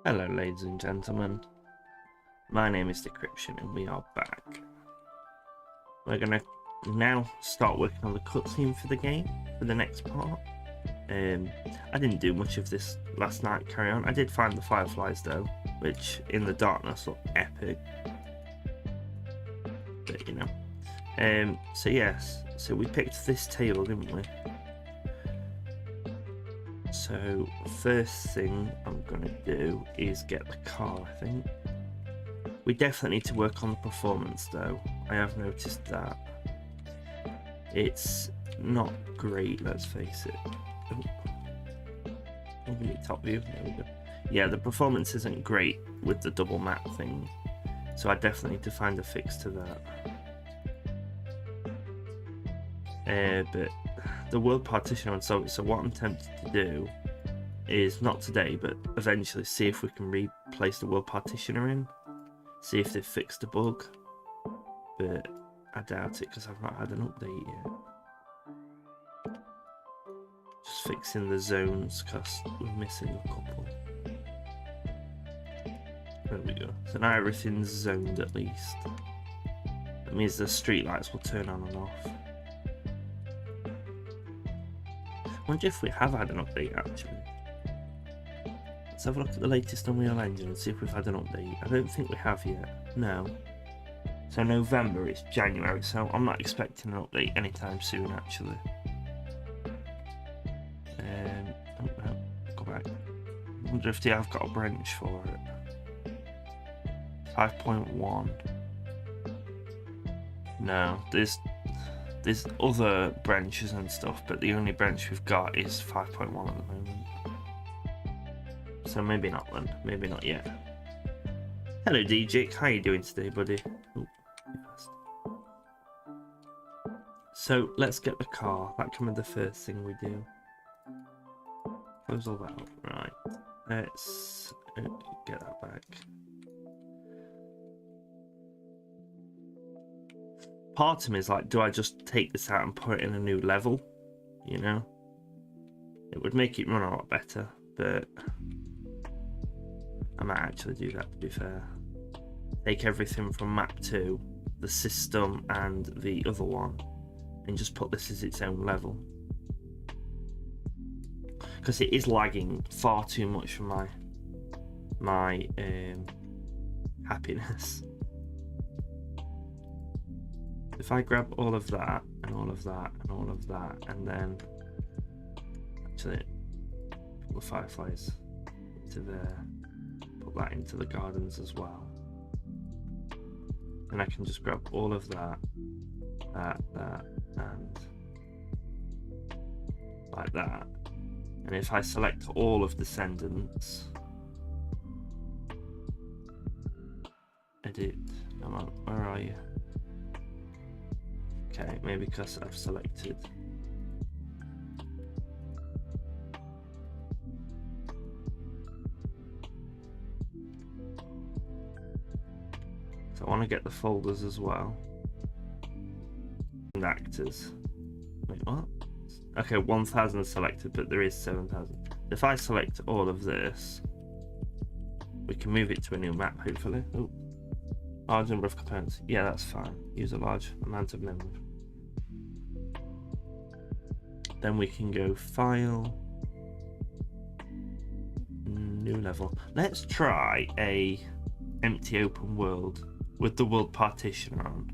Hello ladies and gentlemen, my name is Decryption and we are back. We're going to now start working on the cutscene for the game, for the next part. I didn't do much of this last night, carry on. I did find the fireflies though, which in the darkness look epic. But you know. So yes, so we picked this table, didn't we? So first thing I'm going to do is get the car, I think. We definitely need to work on the performance though. I have noticed that. It's not great, let's face it. Oh, top view, there we go. Yeah, the performance isn't great with the double map thing. So I definitely need to find a fix to that. But the world partition on so what I'm tempted to do is not today but eventually see if we can replace the world partitioner in, see if they've fixed the bug, but I doubt it because I've not had an update yet. Just fixing the zones because we're missing a couple. There we go. So now everything's zoned at least. That means the street lights will turn on and off. I wonder if we have had an update actually. Let's have a look at the latest Unreal Engine and see if we've had an update. I don't think we have yet. No. So November, it's January, so I'm not expecting an update anytime soon actually. Oh no, go back. I wonder if they have got a branch for it. 5.1. No, there's other branches and stuff, but the only branch we've got is 5.1 at the moment. So maybe not then, maybe not yet. Hello DJ, how you doing today, buddy? Ooh, so let's get the car. That can be the first thing we do. Close all that up. Right, let's get that back. Part of me is like, do I just take this out and put it in a new level? You know? It would make it run a lot better, but I might actually do that, to be fair. Take everything from map 2, the system and the other one, and just put this as its own level. Because it is lagging far too much for my happiness. If I grab all of that and all of that and all of that, and then actually put the fireflies into there, put that into the gardens as well, and I can just grab all of that, that, and like that. And if I select all of Descendants, edit, come on, where are you? Okay, maybe because I've selected. So I want to get the folders as well. And actors. Wait, what? Okay, 1000 selected, but there is 7000. If I select all of this, we can move it to a new map, hopefully. Oh. Large number of components. Yeah, that's fine. Use a large amount of memory. Then we can go File, New Level. Let's try a empty open world with the world partition on.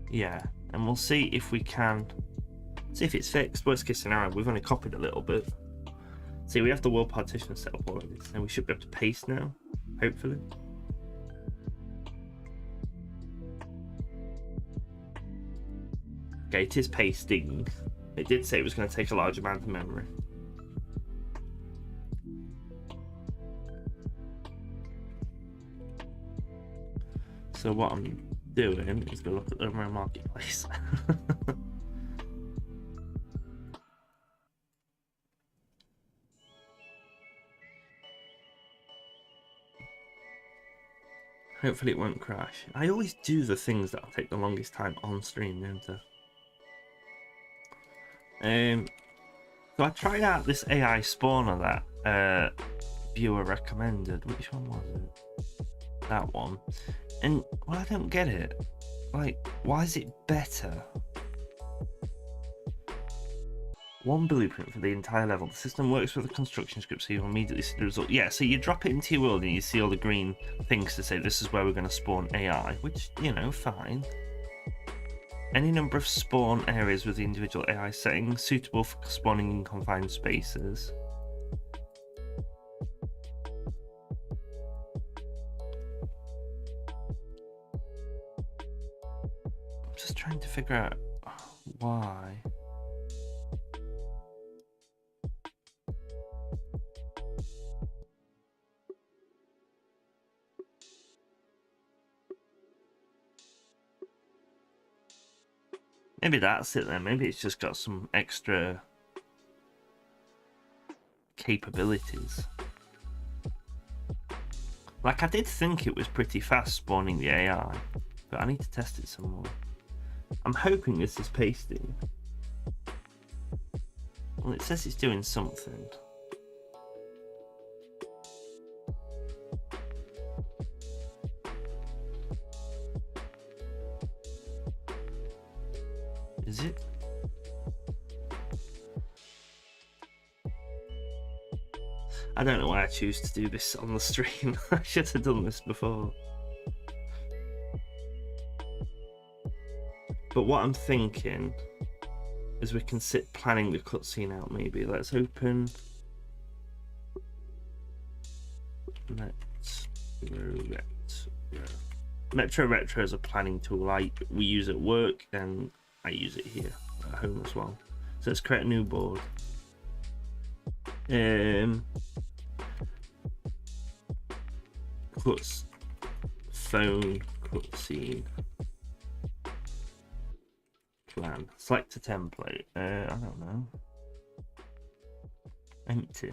Yeah, and we'll see if we can see if it's fixed. Worst case scenario, we've only copied a little bit. See, we have the world partition set up already, so we should be able to paste now, hopefully. Okay, it is pasting. It did say it was going to take a large amount of memory. So what I'm doing is go look at the marketplace. Hopefully it won't crash. I always do the things that'll take the longest time on stream, don't I? So I tried out this AI spawner that viewer recommended. Which one was it? That one. And well, I don't get it. Like, why is it better? One blueprint for the entire level. The system works with the construction script, so you immediately see the result. Yeah, so you drop it into your world and you see all the green things to say this is where we're going to spawn AI, which, you know, fine. Any number of spawn areas with the individual AI settings suitable for spawning in confined spaces. I'm just trying to figure out why. Maybe that's it then. Maybe it's just got some extra capabilities. Like, I did think it was pretty fast spawning the AI, but I need to test it some more. I'm hoping this is pasting. Well, it says it's doing something. Is it? I don't know why I choose to do this on the stream. I should have done this before. But what I'm thinking is we can sit planning the cutscene out maybe. Let's open Metro Retro is a planning tool we use at work, and I use it here at home as well. So let's create a new board. Phone cutscene plan. Select a template. I don't know. Empty.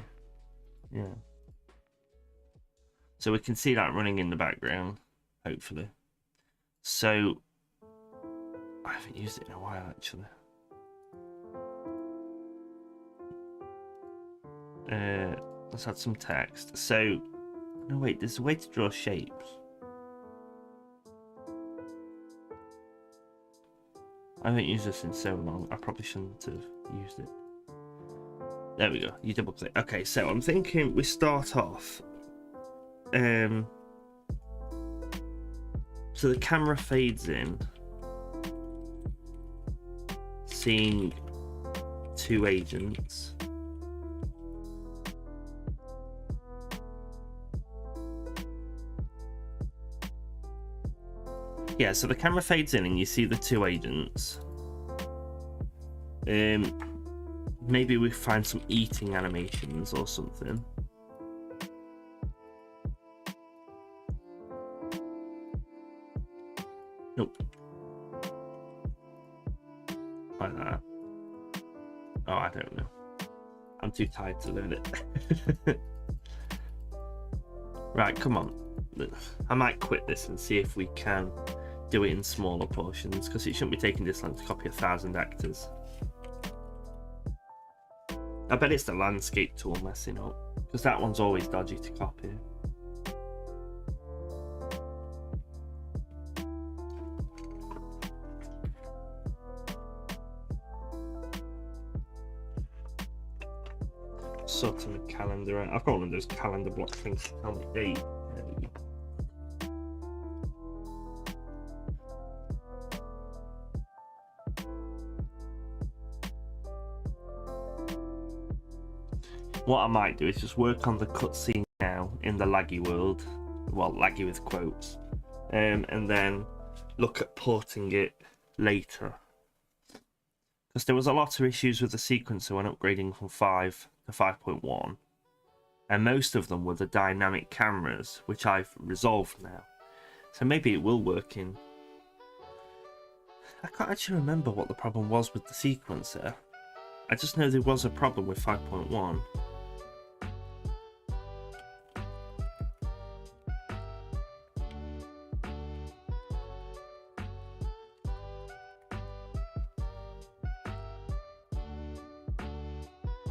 Yeah. So we can see that running in the background, hopefully. So I haven't used it in a while actually. Let's add some text. So no, wait, there's a way to draw shapes. I haven't used this in so long. I probably shouldn't have used it. There we go. You double click. Okay, so I'm thinking we start off. So the camera fades in, seeing two agents. Yeah, so the camera fades in and you see the two agents. Maybe we find some eating animations or something. Nope. Like that. Oh, I don't know. I'm too tired to learn it. Right, come on. I might quit this and see if we can do it in smaller portions, because it shouldn't be taking this long to copy 1,000 actors. I bet it's the landscape tool messing up, because that one's always dodgy to copy. Sorting the calendar out. I've got one of those calendar block things to tell me date. What I might do is just work on the cutscene now in the laggy world, well, laggy with quotes, and then look at porting it later. Because there was a lot of issues with the sequencer when upgrading from 5 to 5.1, and most of them were the dynamic cameras, which I've resolved now. So maybe it will work in... I can't actually remember what the problem was with the sequencer. I just know there was a problem with 5.1.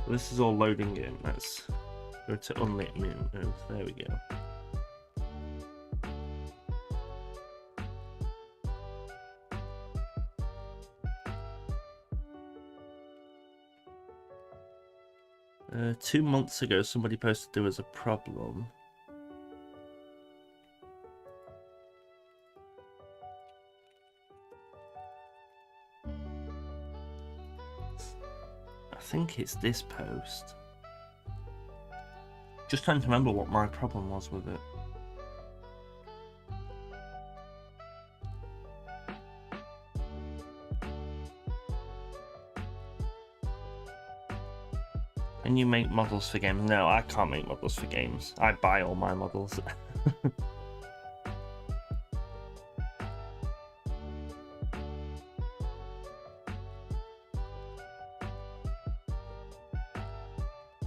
This is all loading in. Go to unlit moon. Oh, there we go. Two months ago, somebody posted there was a problem. I think it's this post. Just trying to remember what my problem was with it. Can you make models for games? No, I can't make models for games. I buy all my models.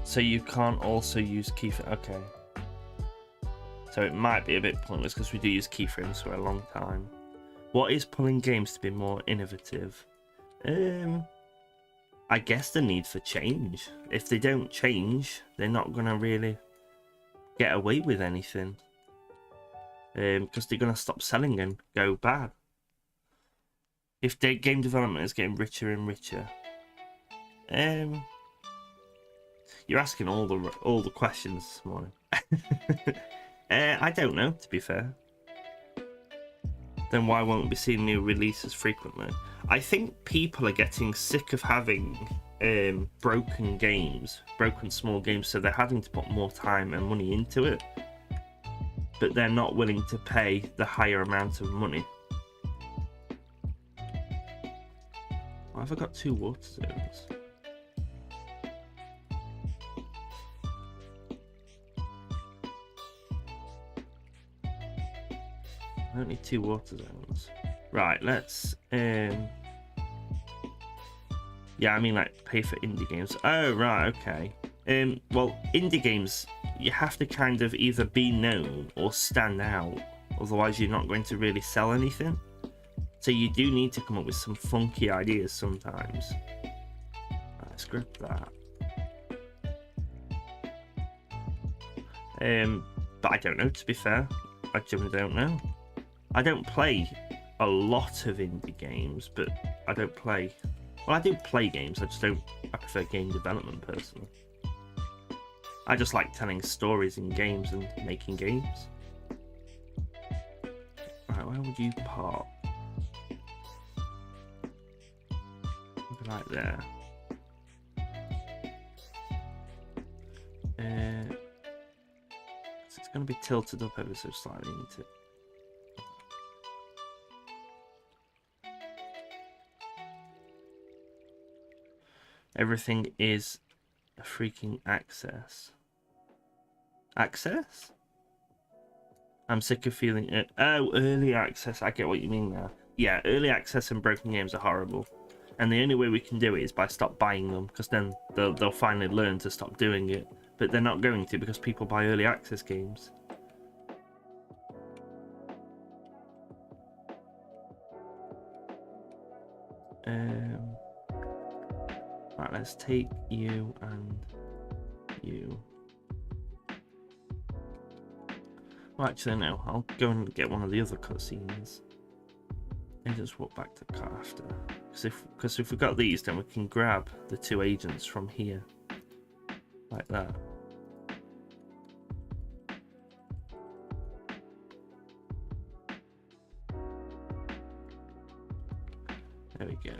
So you can't also use keyframes. Okay. So it might be a bit pointless because we do use keyframes for a long time. What is pulling games to be more innovative? I guess the need for change. If they don't change, they're not gonna really get away with anything. Because they're gonna stop selling and go bad. If the game development is getting richer and richer, you're asking all the questions this morning. I don't know, to be fair. Then why won't we see new releases frequently? I think people are getting sick of having broken games, broken small games, so they're having to put more time and money into it. But they're not willing to pay the higher amount of money. Why have I got 2 water zones? I don't need 2 water zones. Right, let's yeah, I mean like pay for indie games. Oh right, okay. Well, indie games, you have to kind of either be known or stand out, otherwise you're not going to really sell anything. So you do need to come up with some funky ideas sometimes. Right, let's grab that. But I don't know, to be fair. I generally don't know. I don't play a lot of indie games, but I don't play... Well, I do play games, I just don't... I prefer game development, personally. I just like telling stories in games and making games. Right, where would you park? Maybe like there. So it's going to be tilted up ever so slightly, isn't it? Everything is a freaking access. Access? I'm sick of feeling it. Oh, early access. I get what you mean now. Yeah, early access and broken games are horrible. And the only way we can do it is by stop buying them, because then they'll finally learn to stop doing it. But they're not going to, because people buy early access games. Right, let's take you and you. Well, actually, no. I'll go and get one of the other cutscenes and just walk back to the car after. Because if we've got these, then we can grab the 2 agents from here, like that. There we go.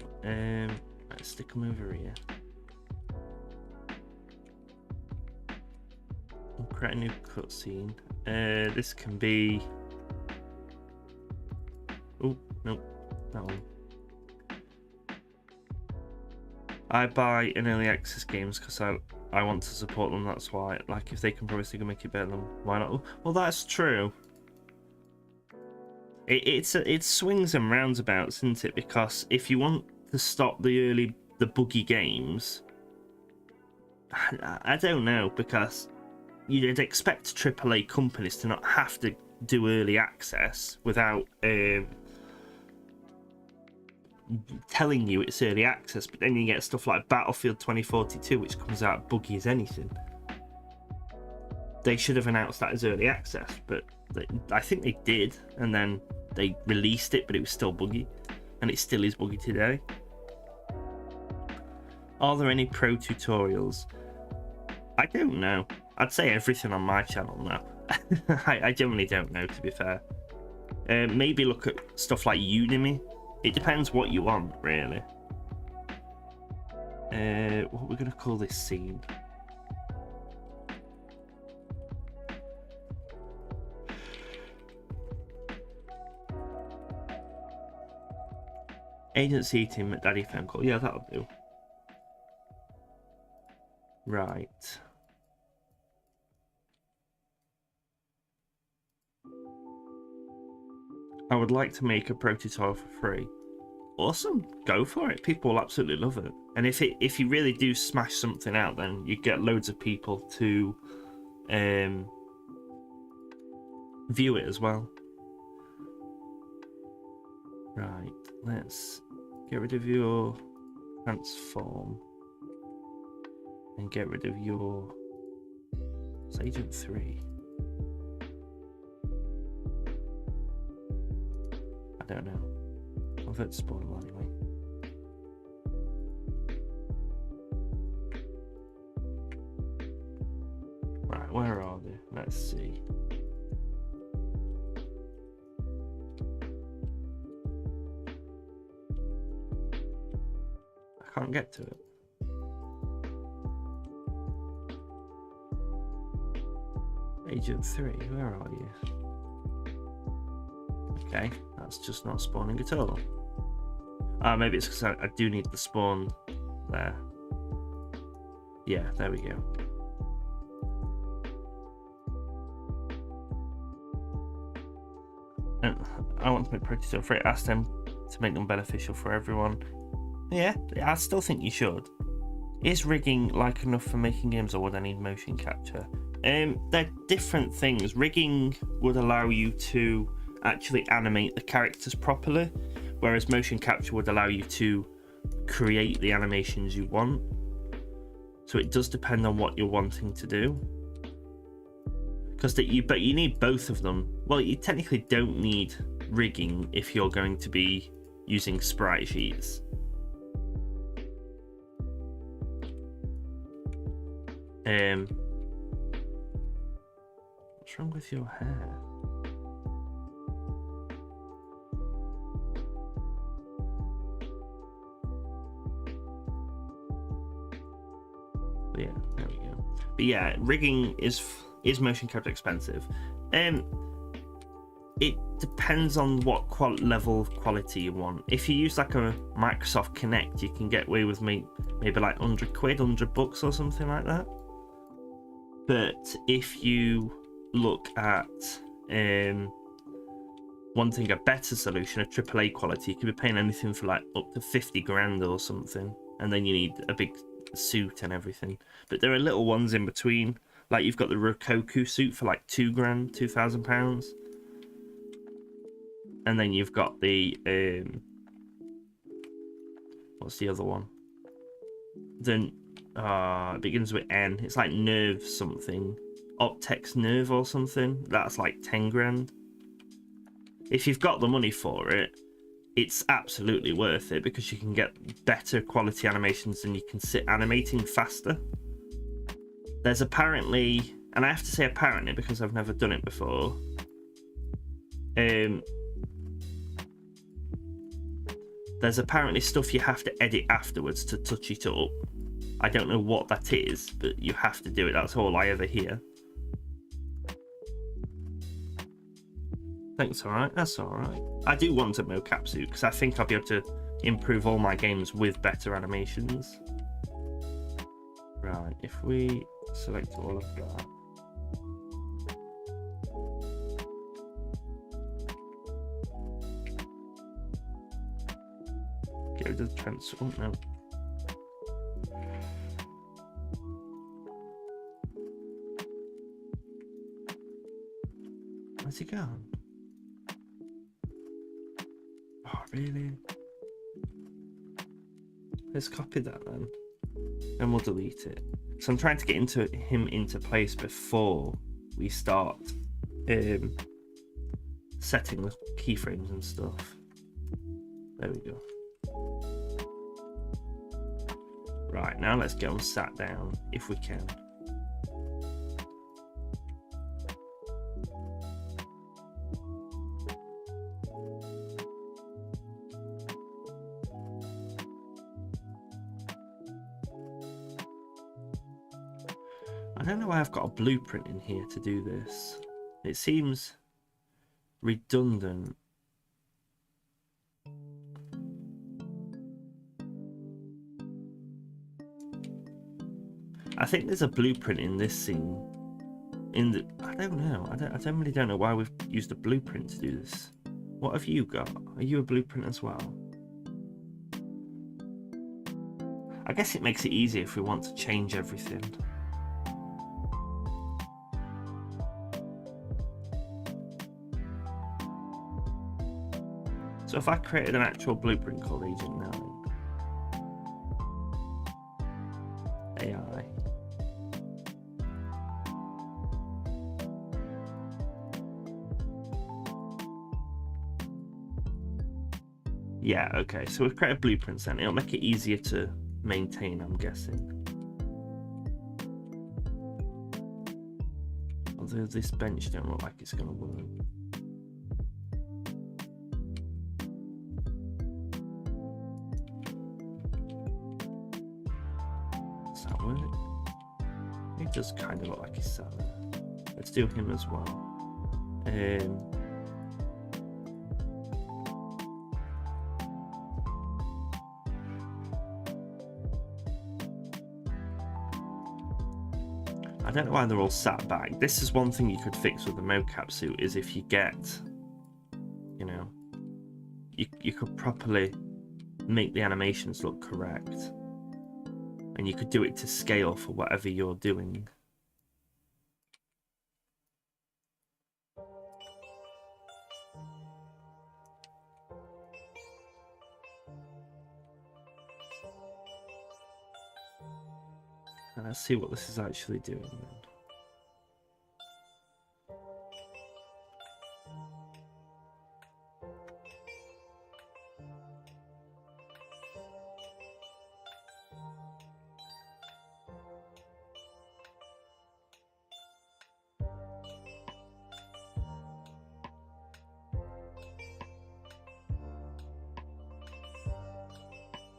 Let's stick them over here. We'll create a new cutscene. This can be... Oh, no, that one. I buy an early access games because I want to support them, that's why. Like, if they can promise they can make it better, then why not? Well, that's true. It swings and roundabouts, isn't it? Because if you want to stop the buggy games, I don't know, because you'd expect AAA companies to not have to do early access without telling you it's early access, but then you get stuff like Battlefield 2042, which comes out buggy as anything. they should have announced that as early access, but I think they did, and then they released it, but it was still buggy, and it still is buggy today. Are there any pro tutorials? I don't know. I'd say everything on my channel now. I generally don't know, to be fair. Maybe look at stuff like Udemy. It depends what you want, really. What we're going to call this scene? Agency team at Daddy phone call. Yeah, that'll do. Right. I would like to make a pro tutorial for free. Awesome, go for it. People will absolutely love it. And if you really do smash something out, then you get loads of people to view it as well. Right, let's get rid of your transform and get rid of your Agent 3. I don't know. I'll vote spoil anyway. Right, where are they? Let's see. I can't get to it. Agent 3, where are you? Okay, that's just not spawning at all. Maybe it's because I do need the spawn there. Yeah, there we go. And I want to make pro tutorial for it. Ask them to make them beneficial for everyone. Yeah, I still think you should. Is rigging like enough for making games, or would I need motion capture? They're different things. Rigging would allow you to actually animate the characters properly, whereas motion capture would allow you to create the animations you want. So it does depend on what you're wanting to do. But you need both of them. Well, you technically don't need rigging if you're going to be using sprite sheets. What's wrong with your hair? Yeah, there we go. But yeah, rigging is motion capture expensive. It depends on what level of quality you want. If you use like a Microsoft Kinect, you can get away with maybe like 100 quid, 100 bucks or something like that. But if you look at wanting a better solution, a AAA quality, you could be paying anything for like up to 50 grand or something, and then you need a big suit and everything. But there are little ones in between, like you've got the Rokoku suit for like 2 grand, £2,000, and then you've got the what's the other one? Then it begins with N. It's like Nerve something, Optex Nerve or something. That's like 10 grand. If you've got the money for it, it's absolutely worth it, because you can get better quality animations and you can sit animating faster. There's apparently, and I have to say apparently because I've never done it before, there's apparently stuff you have to edit afterwards to touch it up. I don't know what that is, but you have to do it. That's all I ever hear. Thanks, alright. That's alright. I do want a mocap suit because I think I'll be able to improve all my games with better animations. Right, if we select all of that. Get rid of the transform. Oh, no. Where's he gone? Oh, really? Let's copy that then. And we'll delete it. So I'm trying to get him into place before we start setting the keyframes and stuff. There we go. Right, now let's go and sat down if we can. I don't know why I've got a blueprint in here to do this. It seems redundant. I think there's a blueprint in this scene. I don't know. I really don't know why we've used a blueprint to do this. What have you got? Are you a blueprint as well? I guess it makes it easier if we want to change everything. So if I created an actual blueprint called Agent 9 AI, yeah, okay, so we've created blueprints then. It'll make it easier to maintain, I'm guessing. Although this bench don't look like it's going to work. Does that work? It does kind of look like he's sat there. Let's do him as well. I don't know why they're all sat back. This is one thing you could fix with the mocap suit, is if you get, you know, you could properly make the animations look correct. And you could do it to scale for whatever you're doing. And let's see what this is actually doing then.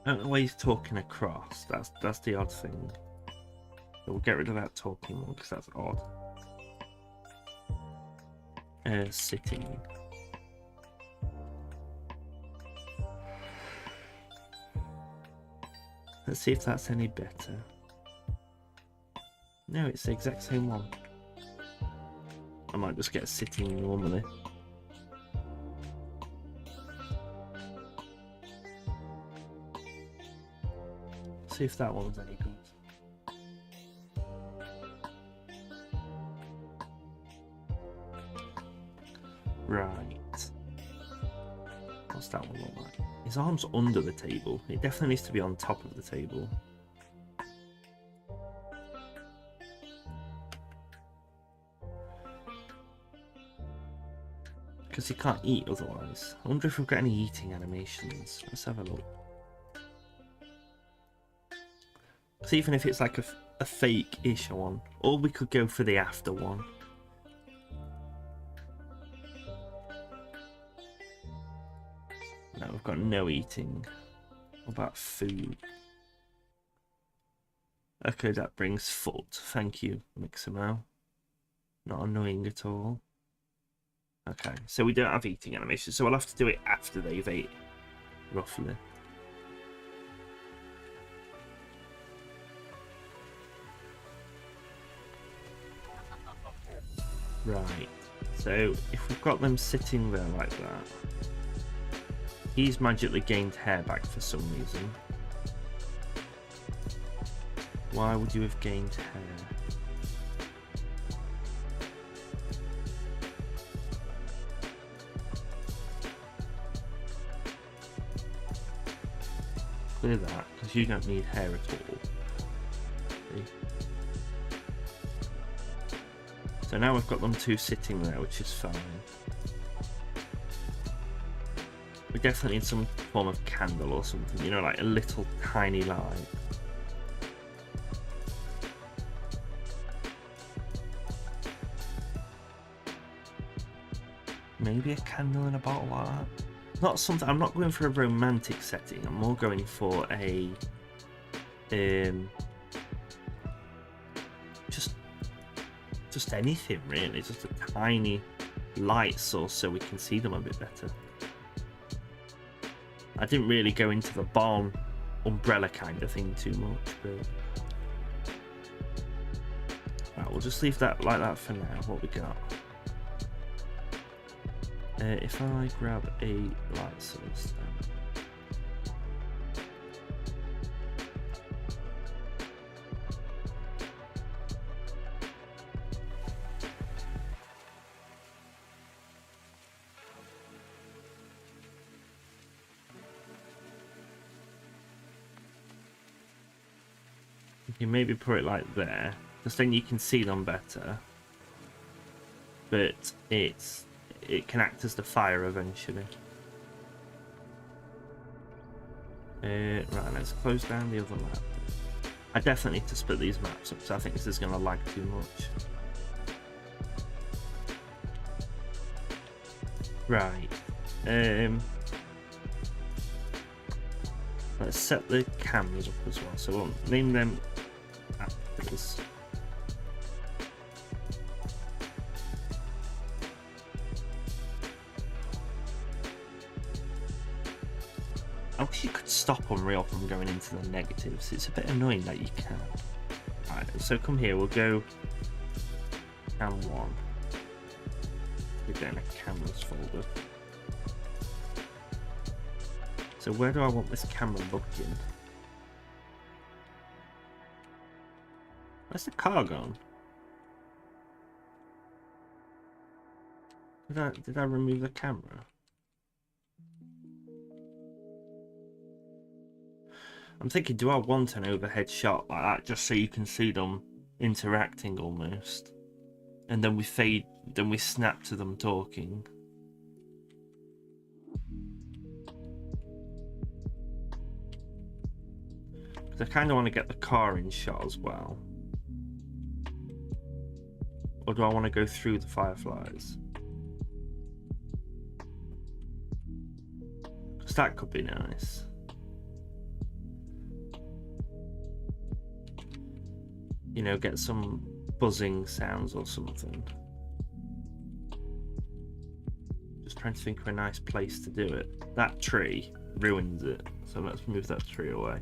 I don't know why he's talking across. That's the odd thing. So we'll get rid of that talking one because that's odd. Sitting. Let's see if that's any better. No, it's the exact same one. I might just get sitting normally. See if that one's any good. Right. What's that one look like? His arm's under the table. It definitely needs to be on top of the table. Because he can't eat otherwise. I wonder if we've got any eating animations. Let's have a look. So even if it's like a fake-ish one, or we could go for the after one. No, we've got no eating. What about food? Okay, that brings foot. Thank you, Mixamo. Not annoying at all. Okay, so we don't have eating animation, so we'll have to do it after they've ate, roughly. Right, so if we've got them sitting there like that, he's magically gained hair back for some reason. Why would you have gained hair? Clear that, because you don't need hair at all. See? So now we've got them two sitting there, which is fine. We definitely need some form of candle or something, you know, like a little tiny light. Maybe a candle in a bottle like that. Not something. I'm not going for a romantic setting. I'm more going for a just anything really. Just a tiny light source so we can see them a bit better. I didn't really go into the barn umbrella kind of thing too much, but right, we'll just leave that like that for now. What we got? If I grab a light source then. You maybe put it like there, because then you can see them better. But it can act as the fire eventually. Right, let's close down the other map. I definitely need to split these maps up, so I think this is going to lag too much. Right. Let's set the cameras up as well. So we'll name them actors. I wish you could stop Unreal from going into the negatives. It's a bit annoying that you can't. Alright, so come here, we'll go cam 1. We're getting a cameras folder. So where do I want this camera looking? Where's the car gone? Did I remove the camera? I'm thinking, do I want an overhead shot like that just so you can see them interacting almost? And then we fade, then we snap to them talking. Because I kind of want to get the car in shot as well. Or do I want to go through the fireflies? Because that could be nice. You know, get some buzzing sounds or something. Just trying to think of a nice place to do it. That tree ruins it, so let's move that tree away.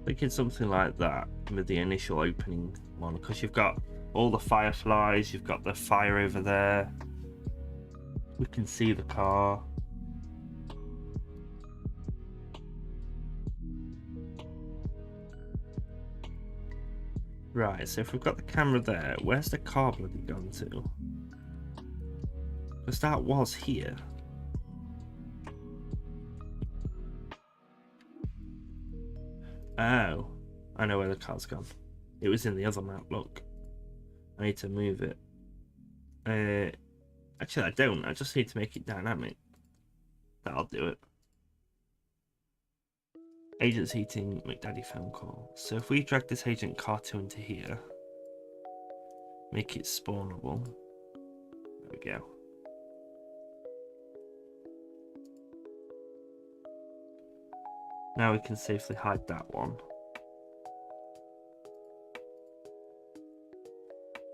Thinking something like that with the initial opening one, because you've got all the fireflies, you've got the fire over there, we can see the car. Right, so if we've got the camera there, where's the car bloody gone to? Because that was here. Oh, I know where the car's gone. It was in the other map, look. I need to move it. Actually, I don't. I just need to make it dynamic. That'll do it. Agent's eating McDaddy phone call. So if we drag this agent car 2 into here, make it spawnable. There we go. Now we can safely hide that one.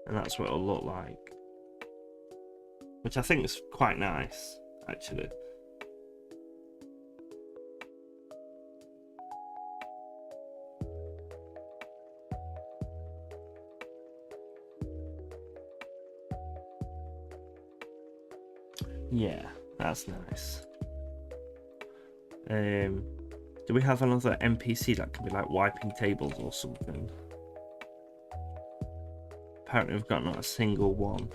And that's what it'll look like. Which I think is quite nice, actually. Yeah, That's nice. Do we have another NPC that can be like wiping tables or something? Apparently we've got not a single one.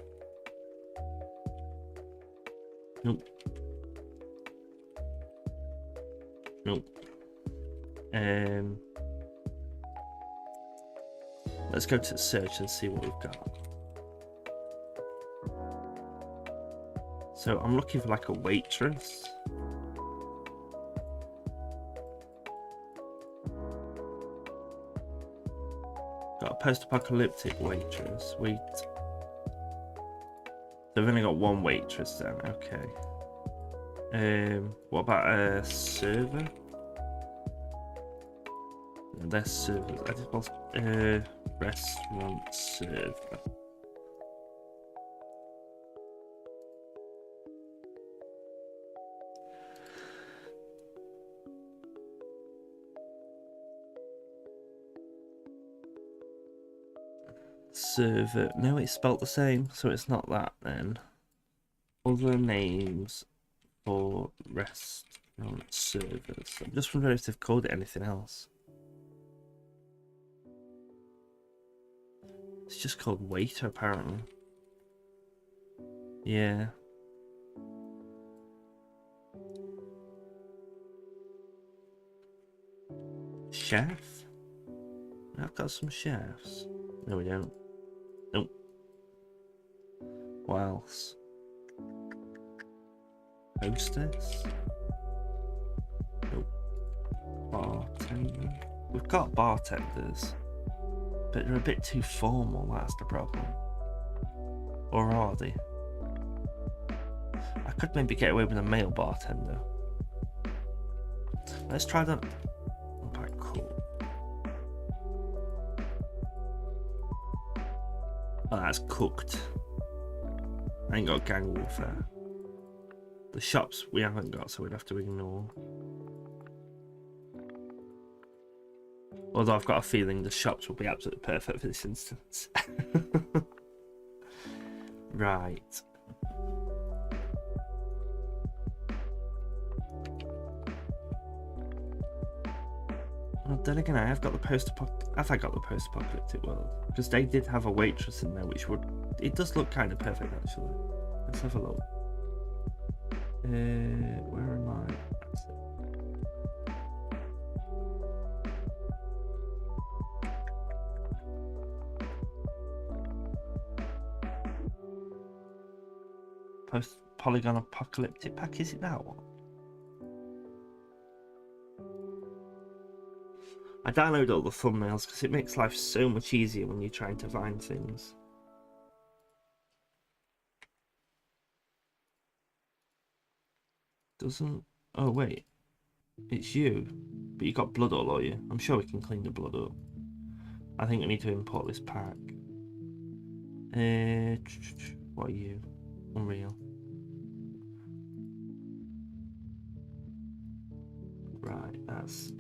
Nope. Nope. Let's go to search and see what we've got. So I'm looking for like a waitress. Got a post-apocalyptic waitress. Wait. They've only got one waitress then. Okay. What about a server? No, they're servers. I just want restaurant server. Server. No, it's spelt the same, so it's not that then. Other names for restaurant servers. I'm just wondering if they've called it anything else. It's just called waiter, apparently. Yeah. Chef? I've got some chefs. No, we don't. Nope. What else? Hostess? Nope. Bartender? We've got bartenders, but they're a bit too formal, that's the problem. Or are they? I could maybe get away with a male bartender. Let's try that. Okay, cool. Oh, that's cooked. I ain't got gang warfare. The shops we haven't got, so we'd have to ignore. Although I've got a feeling the shops will be absolutely perfect for this instance. Right. Well, then again, I have got the post-apocalyptic world, because they did have a waitress in there, which would. It does look kind of perfect, actually. Let's have a look. Where am I? That's it. Post-polygon apocalyptic pack, is it that one? I download all the thumbnails because it makes life so much easier when you're trying to find things. Doesn't... Oh, wait. It's you. But you got blood all over you. I'm sure we can clean the blood up. I think we need to import this pack. What are you? Unreal. Right, that's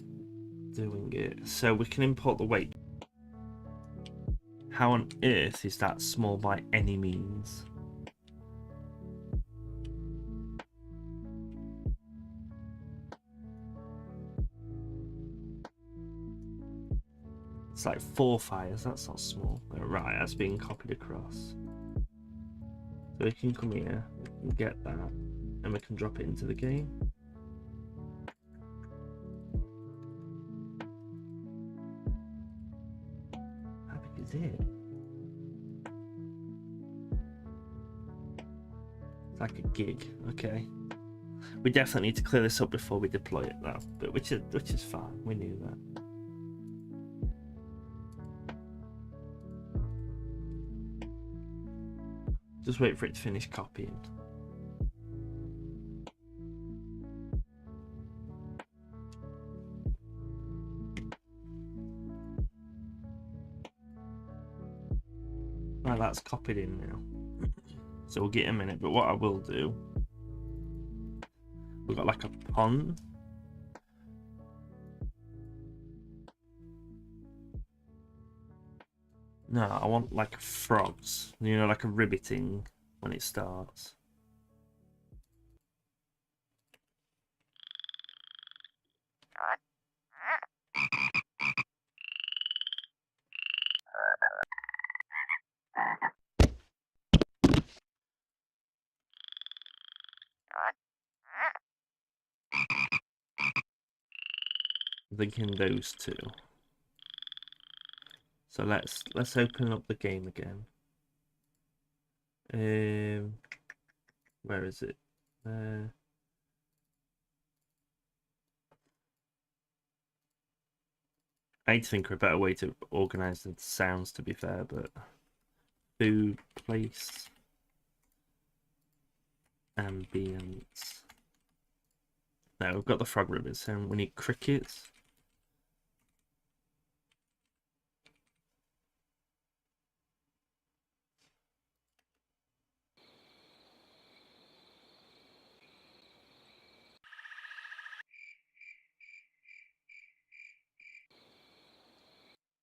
doing it. So we can import the weight. How on earth is that small by any means? It's like 4 fires, that's not small. Right, that's being copied across. So we can come here, we can get that, and we can drop it into the game. How big is it? It's like a gig, okay. We definitely need to clear this up before we deploy it though, but which is fine, we knew that. Just wait for it to finish copying. Right, that's copied in now. So we'll get a minute, but what I will do, we've got like a pond. No, I want like frogs, you know, like a ribbiting when it starts. I'm thinking those two. So let's open up the game again. Where is it? I need to think of a better way to organize the sounds, to be fair, but food, place, ambience. No, we've got the frog ribbons, so we need crickets.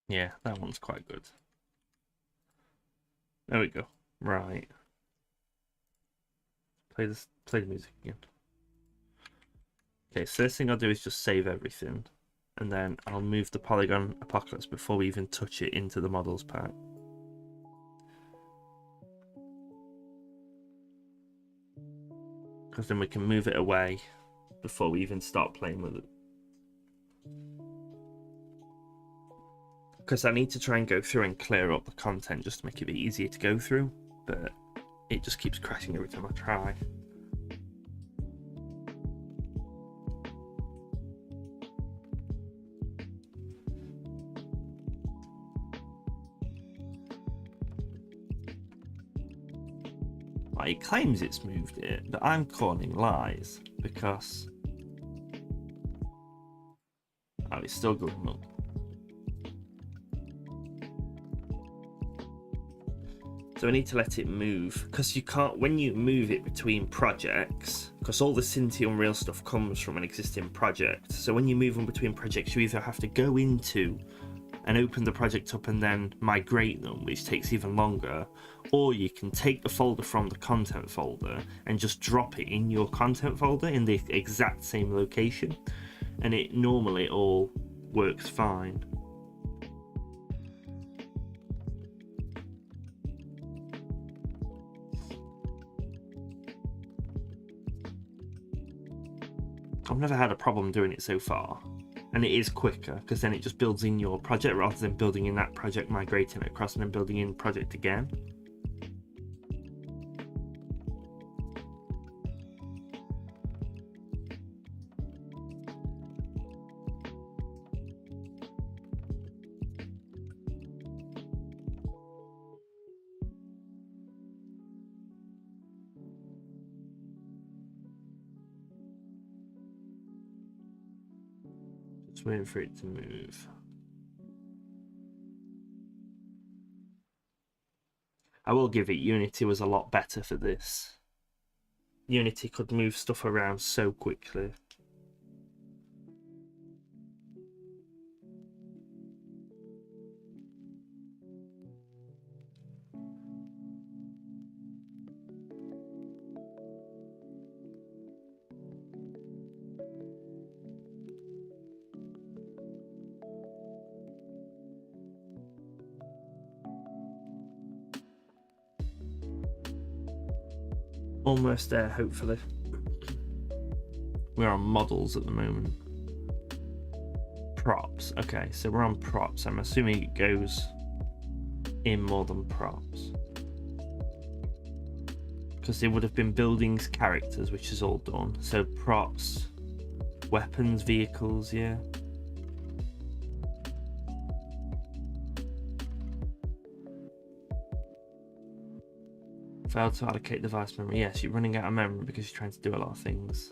Yeah, that one's quite good. There we go. Right. Play the music again. Okay, so first thing I'll do is just save everything, and then I'll move the polygon apocalypse before we even touch it into the models pack. Because then we can move it away before we even start playing with it. Because I need to try and go through and clear up the content just to make it a bit easier to go through, but it just keeps crashing every time I try. Like, it claims it's moved it, but I'm calling lies because it's still going up. So I need to let it move, because you can't, when you move it between projects, because all the Cinti Unreal stuff comes from an existing project. So when you move them between projects, you either have to go into and open the project up and then migrate them, which takes even longer, or you can take the folder from the content folder and just drop it in your content folder in the exact same location, and it normally all works fine. I've never had a problem doing it so far, and it is quicker because then it just builds in your project rather than building in that project, migrating it across, and then building in project again. Just waiting for it to move. I will give it, Unity was a lot better for this. Unity could move stuff around so quickly. Almost there, hopefully. We're on models at the moment. Props. Okay, so we're on props. I'm assuming it goes in more than props, because they would have been buildings, characters, which is all done. So props, weapons, vehicles, yeah. Failed to allocate device memory. Yes, you're running out of memory because you're trying to do a lot of things.